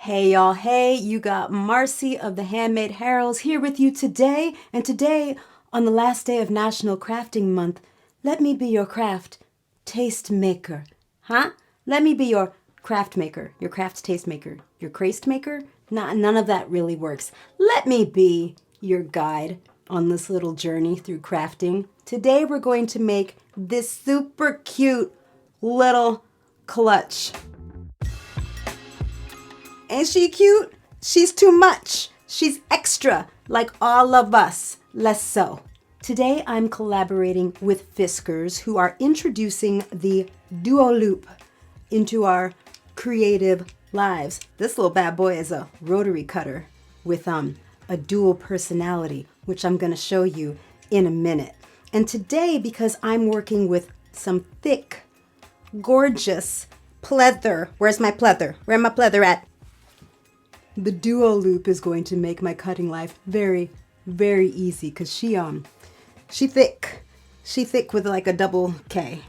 Hey y'all, hey, you got Marcy of the Handmade Heralds here with you today. And today, on the last day of National Crafting Month, let me be your craft taste maker. Huh? Let me be your craft maker, your craft taste maker, your craste maker? None of that really works. Let me be your guide on this little journey through crafting. Today we're going to make this super cute little clutch. Ain't she cute? She's too much. She's extra, like all of us, less so. Today I'm collaborating with Fiskars, who are introducing the DuoLoop into our creative lives. This little bad boy is a rotary cutter with a dual personality, which I'm gonna show you in a minute. And today, because I'm working with some thick, gorgeous pleather. Where's my pleather? Where my pleather at? The DuoLoop is going to make my cutting life very, very easy because she thick. She thick with like a double K.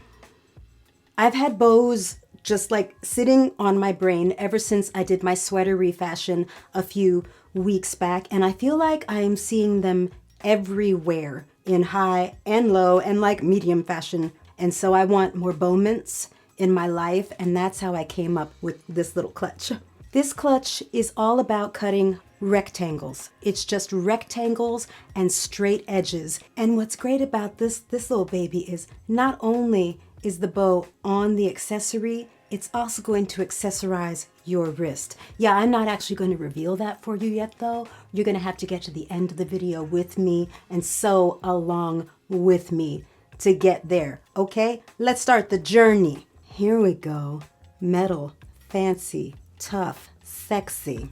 I've had bows just like sitting on my brain ever since I did my sweater refashion a few weeks back, and I feel like I'm seeing them everywhere in high and low and like medium fashion. And so I want more bow mints in my life, and that's how I came up with this little clutch. This clutch is all about cutting rectangles. It's just rectangles and straight edges. And what's great about this little baby is not only is the bow on the accessory, it's also going to accessorize your wrist. Yeah, I'm not actually going to reveal that for you yet though. You're going to have to get to the end of the video with me and sew along with me to get there. Okay, let's start the journey. Here we go. Metal, fancy, tough, sexy.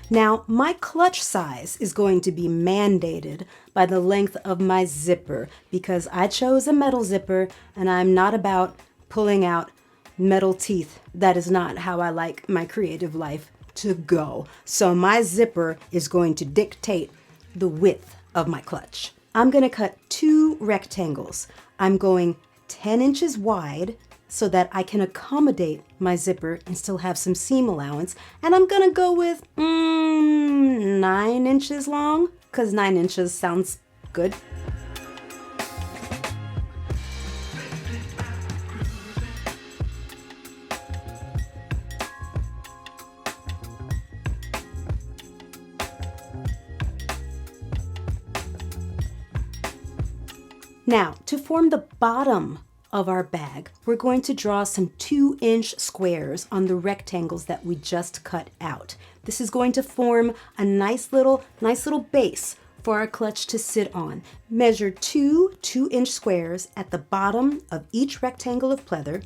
Now, my clutch size is going to be mandated by the length of my zipper because I chose a metal zipper and I'm not about pulling out metal teeth. That is not how I like my creative life to go. So my zipper is going to dictate the width of my clutch. I'm going to cut two rectangles. I'm going 10 inches wide so that I can accommodate my zipper and still have some seam allowance. And I'm gonna go with 9 inches long, because 9 inches sounds good. Now, to form the bottom of our bag, we're going to draw some 2-inch squares on the rectangles that we just cut out. This is going to form a nice little base for our clutch to sit on. Measure 2-inch squares at the bottom of each rectangle of pleather.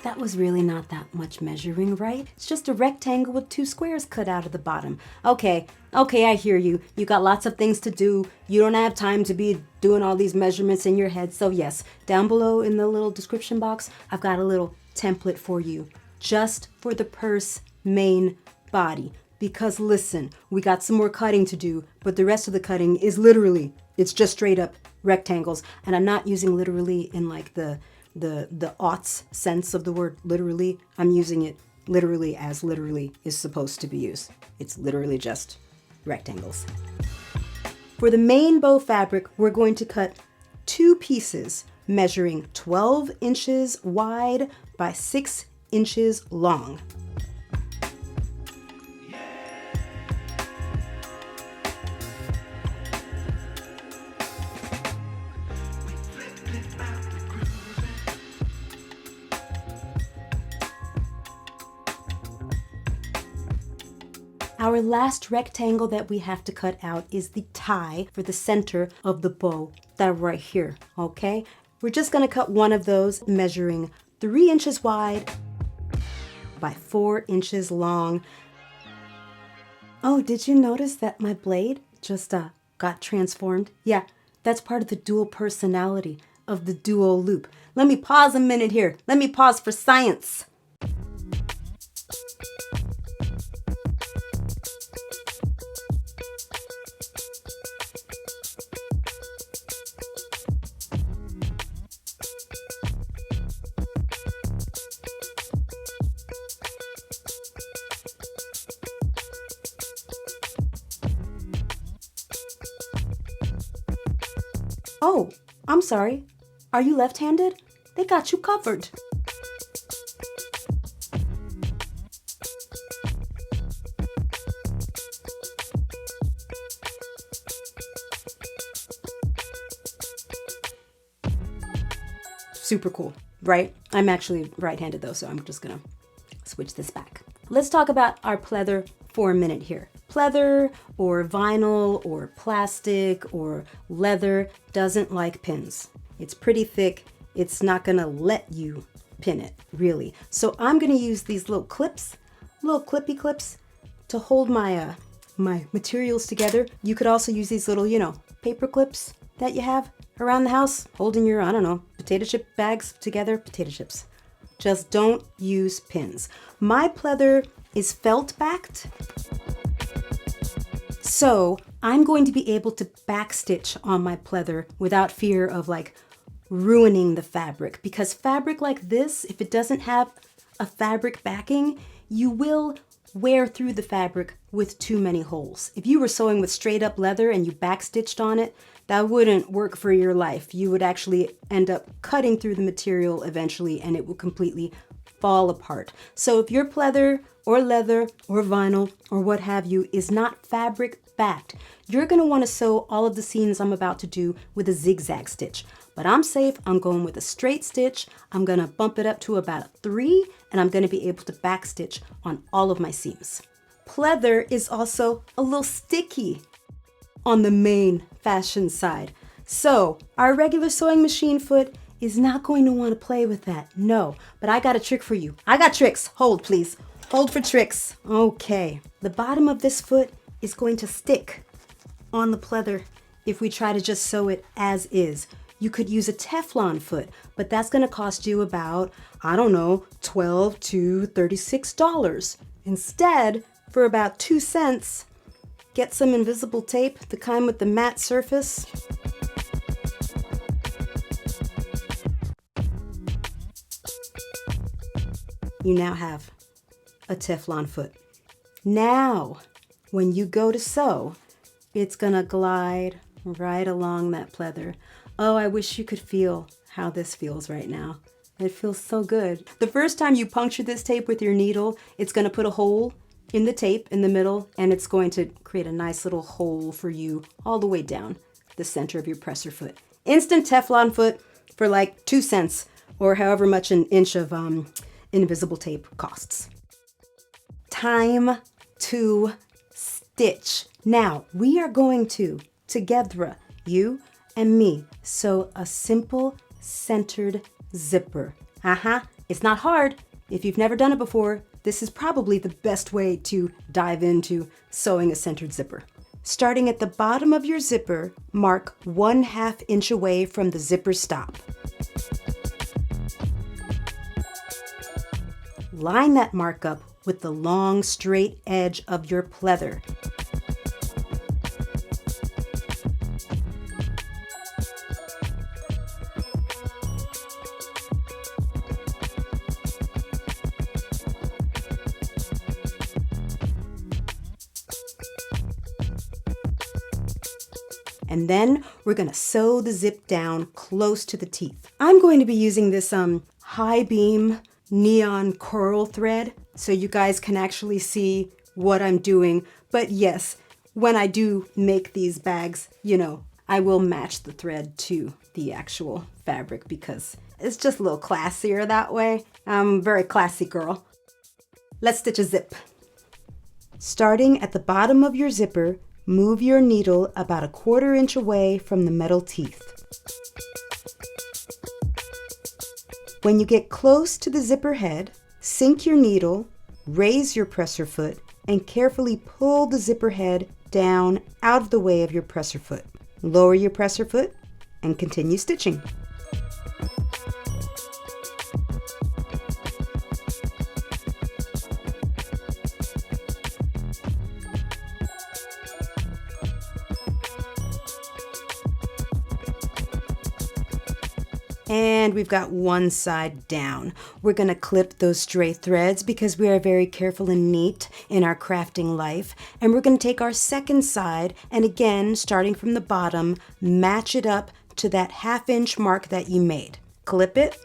That was really not that much measuring, right? It's just a rectangle with 2 squares cut out of the bottom. Okay, I hear you. You got lots of things to do. You don't have time to be doing all these measurements in your head. So yes, down below in the little description box, I've got a little template for you just for the purse main body. Because listen, we got some more cutting to do, but the rest of the cutting is literally, it's just straight up rectangles. And I'm not using literally in like the aughts sense of the word literally. I'm using it literally as literally is supposed to be used. It's literally just rectangles. For the main bow fabric, we're going to cut 2 pieces measuring 12 inches wide by 6 inches long. Our last rectangle that we have to cut out is the tie for the center of the bow. That right here, okay? We're just gonna cut one of those, measuring 3 inches wide by 4 inches long. Oh, did you notice that my blade just got transformed? Yeah, that's part of the dual personality of the DuoLoop. Let me pause a minute here. Let me pause for science. Oh, I'm sorry. Are you left-handed? They got you covered. Super cool, right? I'm actually right-handed though, so I'm just gonna switch this back. Let's talk about our pleather for a minute here. Pleather or vinyl or plastic or leather doesn't like pins. It's pretty thick. It's not gonna let you pin it, really. So I'm gonna use these little clips, little clippy clips to hold my my materials together. You could also use these little, paper clips that you have around the house, holding your, I don't know, potato chip bags together, potato chips. Just don't use pins. My pleather is felt backed. So I'm going to be able to backstitch on my pleather without fear of ruining the fabric, because fabric like this, if it doesn't have a fabric backing, you will wear through the fabric with too many holes. If you were sewing with straight up leather and you backstitched on it, that wouldn't work for your life. You would actually end up cutting through the material eventually and it will completely fall apart. So if your pleather or leather or vinyl or what have you is not fabric backed, you're gonna wanna sew all of the seams I'm about to do with a zigzag stitch. But I'm safe, I'm going with a straight stitch. I'm gonna bump it up to about a 3, and I'm gonna be able to backstitch on all of my seams. Pleather is also a little sticky on the main fashion side. So our regular sewing machine foot is not going to want to play with that, no. But I got a trick for you. I got tricks. Hold, please. Hold for tricks. Okay. The bottom of this foot is going to stick on the pleather if we try to just sew it as is. You could use a Teflon foot, but that's going to cost you about, I don't know, $12 to $36. Instead, for about 2 cents, get some invisible tape, the kind with the matte surface. You now have a Teflon foot. Now, when you go to sew, it's gonna glide right along that pleather. Oh, I wish you could feel how this feels right now. It feels so good. The first time you puncture this tape with your needle, it's gonna put a hole in the tape in the middle, and it's going to create a nice little hole for you all the way down the center of your presser foot. Instant Teflon foot for 2 cents or however much an inch of invisible tape costs. Time to stitch. Now we are going to, together, you and me, sew a simple centered zipper. It's not hard. If you've never done it before, this is probably the best way to dive into sewing a centered zipper. Starting at the bottom of your zipper, mark 1/2 inch away from the zipper stop. Line that mark up with the long straight edge of your pleather. And then we're gonna sew the zip down close to the teeth. I'm going to be using this high beam neon coral thread so you guys can actually see what I'm doing. But yes, when I do make these bags, I will match the thread to the actual fabric because it's just a little classier that way. I'm a very classy girl. Let's stitch a zip. Starting at the bottom of your zipper, move your needle about 1/4 inch away from the metal teeth. When you get close to the zipper head, sink your needle, raise your presser foot, and carefully pull the zipper head down out of the way of your presser foot. Lower your presser foot and continue stitching. And we've got one side down. We're going to clip those stray threads because we are very careful and neat in our crafting life. And we're going to take our second side and again, starting from the bottom, match it up to that 1/2 inch mark that you made. Clip it.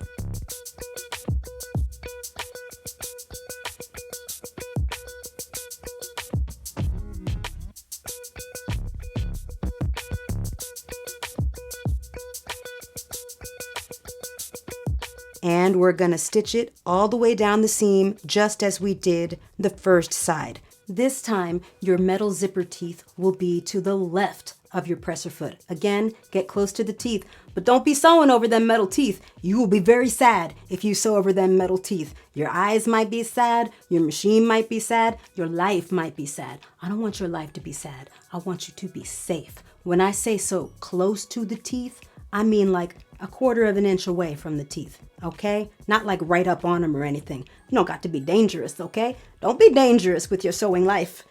And we're going to stitch it all the way down the seam just as we did the first side. This time, your metal zipper teeth will be to the left of your presser foot. Again, get close to the teeth, but don't be sewing over them metal teeth. You will be very sad if you sew over them metal teeth. Your eyes might be sad, your machine might be sad, your life might be sad. I don't want your life to be sad. I want you to be safe. When I say so close to the teeth, I mean like 1/4 inch away from the teeth, okay? Not like right up on them or anything. You don't got to be dangerous, okay? Don't be dangerous with your sewing life.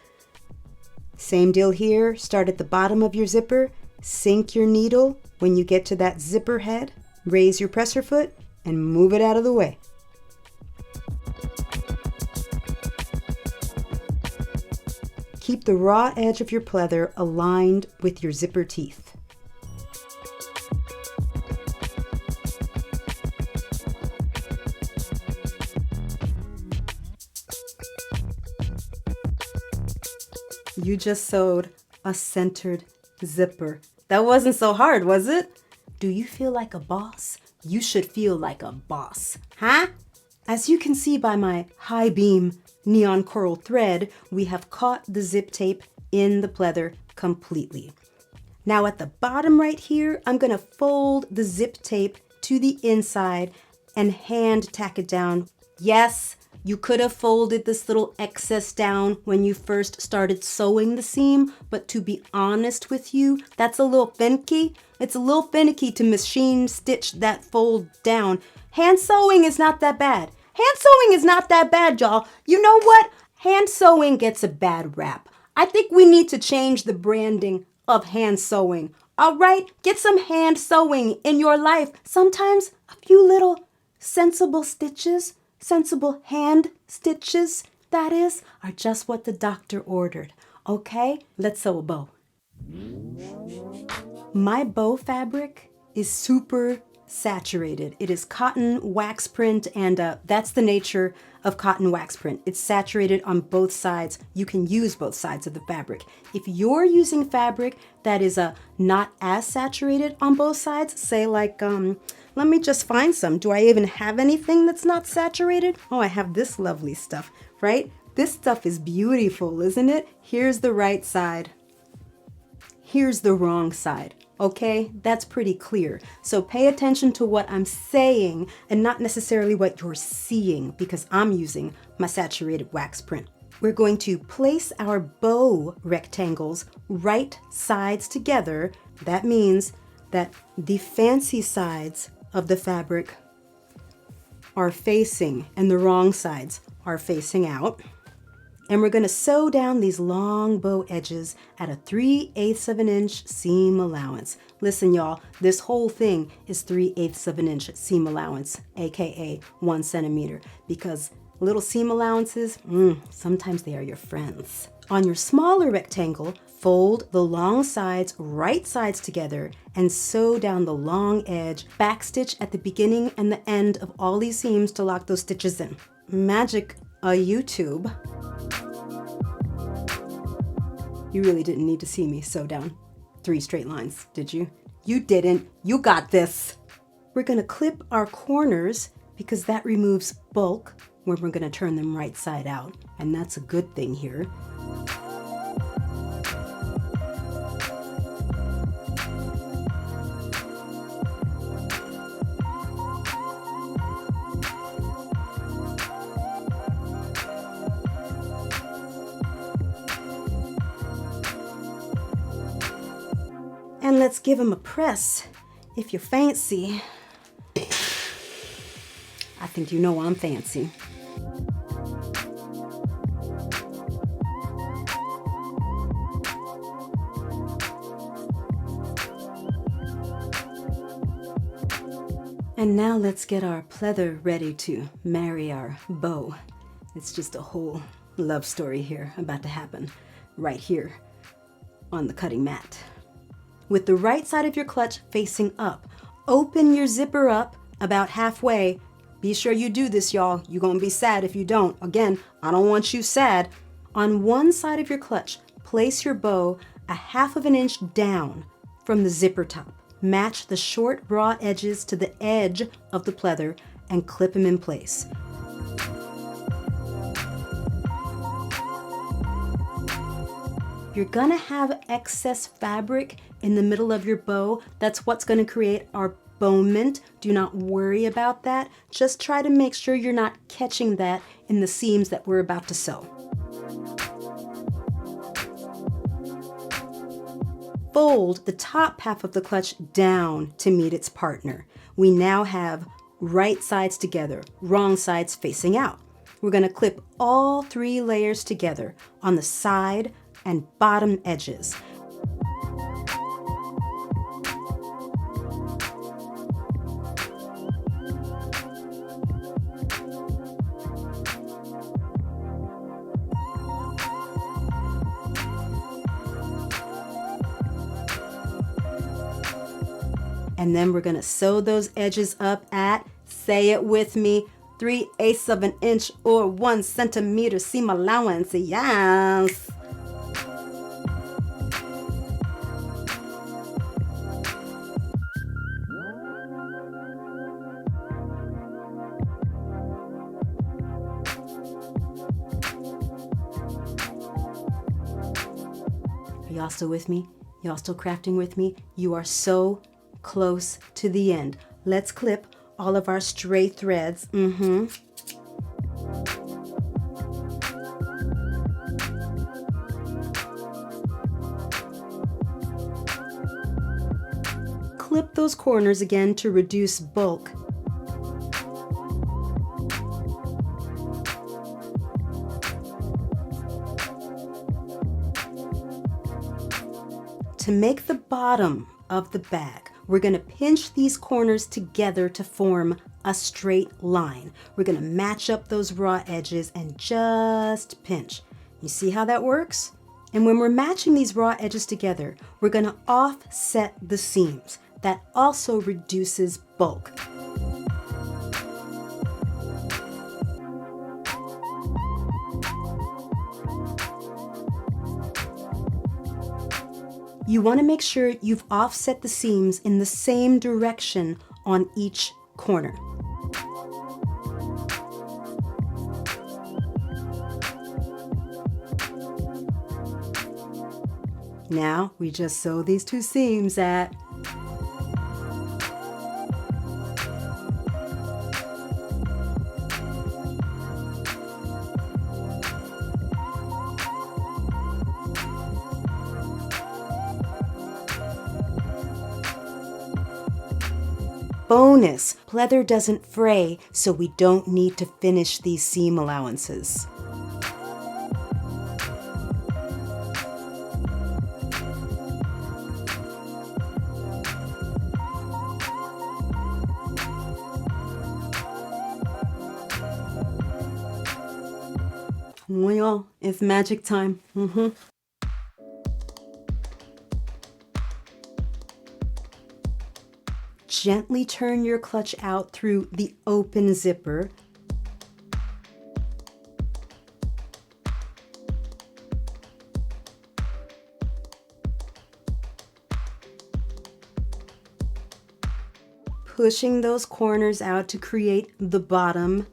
Same deal here. Start at the bottom of your zipper, sink your needle. When you get to that zipper head, raise your presser foot and move it out of the way. Keep the raw edge of your pleather aligned with your zipper teeth. You just sewed a centered zipper. That wasn't so hard, was it? Do you feel like a boss? You should feel like a boss, huh? As you can see by my high beam neon coral thread, we have caught the zip tape in the pleather completely. Now at the bottom right here, I'm gonna fold the zip tape to the inside and hand tack it down. Yes, you could have folded this little excess down when you first started sewing the seam, but to be honest with you, that's a little finicky. It's a little finicky to machine stitch that fold down. Hand sewing is not that bad. Hand sewing is not that bad, y'all. You know what? Hand sewing gets a bad rap. I think we need to change the branding of hand sewing. All right? Get some hand sewing in your life. Sometimes a few little sensible stitches, sensible hand stitches, that is, are just what the doctor ordered. Okay, let's sew a bow. My bow fabric is super saturated. It is cotton wax print, and that's the nature of cotton wax print. It's saturated on both sides. You can use both sides of the fabric. If you're using fabric that is not as saturated on both sides, say like, let me just find some. Do I even have anything that's not saturated? Oh, I have this lovely stuff, right? This stuff is beautiful, isn't it? Here's the right side. Here's the wrong side. Okay, that's pretty clear. So pay attention to what I'm saying and not necessarily what you're seeing, because I'm using my saturated wax print. We're going to place our bow rectangles right sides together. That means that the fancy sides of the fabric are facing and the wrong sides are facing out. And we're going to sew down these long bow edges at a 3/8 of an inch seam allowance. Listen, y'all, this whole thing is 3/8 of an inch seam allowance, aka 1 centimeter, because little seam allowances, sometimes they are your friends. On your smaller rectangle, fold the long sides right sides together and sew down the long edge, backstitch at the beginning and the end of all these seams to lock those stitches in. Magic a YouTube. You really didn't need to see me sew down 3 straight lines, did you? You didn't. You got this. We're going to clip our corners because that removes bulk when we're going to turn them right side out. And that's a good thing here. And let's give them a press if you're fancy. I think you know I'm fancy. And now let's get our pleather ready to marry our bow. It's just a whole love story here about to happen right here on the cutting mat. With the right side of your clutch facing up, open your zipper up about halfway. Be sure you do this, y'all. You're gonna be sad if you don't. Again, I don't want you sad. On one side of your clutch, place your bow a 1/2 inch down from the zipper top. Match the short raw edges to the edge of the pleather and clip them in place. You're gonna have excess fabric in the middle of your bow. That's what's gonna create our bowment. Do not worry about that. Just try to make sure you're not catching that in the seams that we're about to sew. Fold the top half of the clutch down to meet its partner. We now have right sides together, wrong sides facing out. We're going to clip all 3 layers together on the side and bottom edges. And then we're gonna sew those edges up at, say it with me, 3/8 of an inch or 1 centimeter seam allowance. Yes. Are y'all still with me? Y'all still crafting with me? You are so close to the end. Let's clip all of our stray threads. Clip those corners again to reduce bulk. To make the bottom of the bag, we're going to pinch these corners together to form a straight line. We're going to match up those raw edges and just pinch. You see how that works? And when we're matching these raw edges together, we're going to offset the seams. That also reduces bulk. You want to make sure you've offset the seams in the same direction on each corner. Now we just sew these 2 seams at Bonus, pleather doesn't fray, so we don't need to finish these seam allowances. Well, it's magic time. Gently turn your clutch out through the open zipper. Pushing those corners out to create the bottom.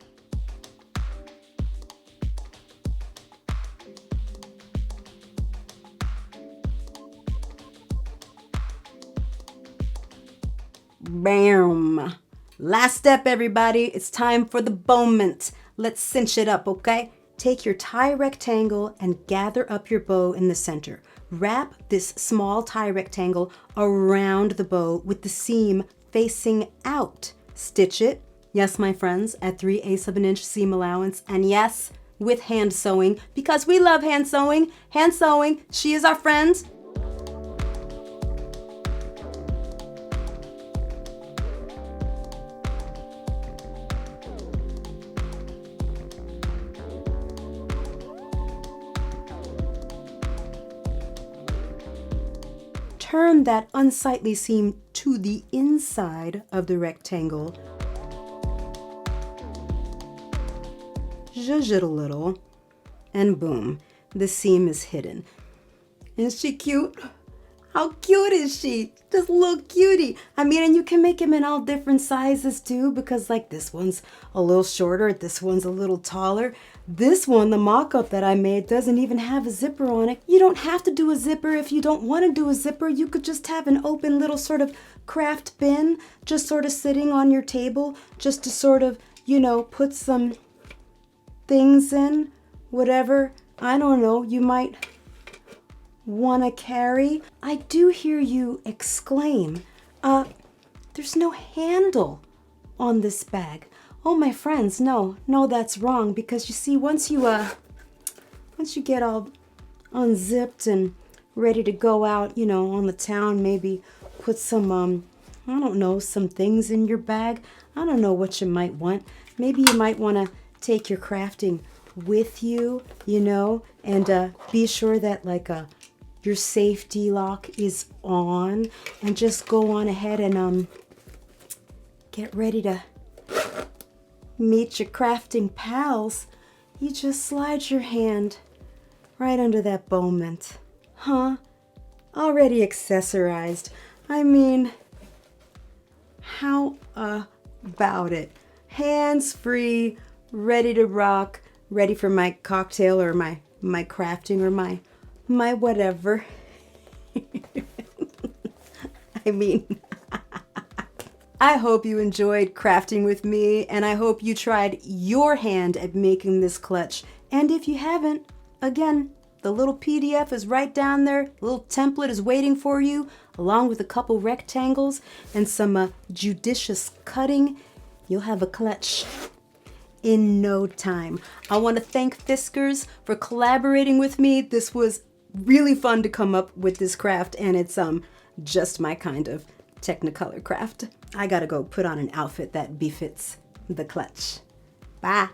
Bam! Last step, everybody. It's time for the bowment. Let's cinch it up, okay? Take your tie rectangle and gather up your bow in the center. wrap this small tie rectangle around the bow with the seam facing out. Stitch it, yes, my friends, at 3/8 of an inch seam allowance, and yes, with hand sewing, because we love hand sewing. Hand sewing, she is our friend. Turn that unsightly seam to the inside of the rectangle. Zhuzh it a little, and boom, the seam is hidden. Is she cute? How cute is she? Just a little cutie. I mean, and you can make them in all different sizes too, because like this one's a little shorter, this one's a little taller. This one, the mock-up that I made, doesn't even have a zipper on it. You don't have to do a zipper if you don't want to do a zipper. You could just have an open little sort of craft bin just sort of sitting on your table, just to sort of, you know, put some things in, whatever, I don't know, you might want to carry. I do hear you exclaim, there's no handle on this bag. Oh, my friends, no, that's wrong, because you see, once you get all unzipped and ready to go out, you know, on the town, maybe put some, I don't know, some things in your bag. I don't know what you might want. Maybe you might want to take your crafting with you, you know, and be sure that like your safety lock is on, and just go on ahead and get ready to meet your crafting pals. You just slide your hand right under that bowment. Huh? Already accessorized. I mean, how about it? Hands free, ready to rock, ready for my cocktail or my crafting or my whatever. I mean, I hope you enjoyed crafting with me, and I hope you tried your hand at making this clutch. And if you haven't, again, the little PDF is right down there. The little template is waiting for you, along with a couple rectangles and some judicious cutting. You'll have a clutch in no time. I want to thank Fiskars for collaborating with me. This was really fun to come up with this craft, and it's just my kind of Technicolor craft. I gotta go put on an outfit that befits the clutch. Bye.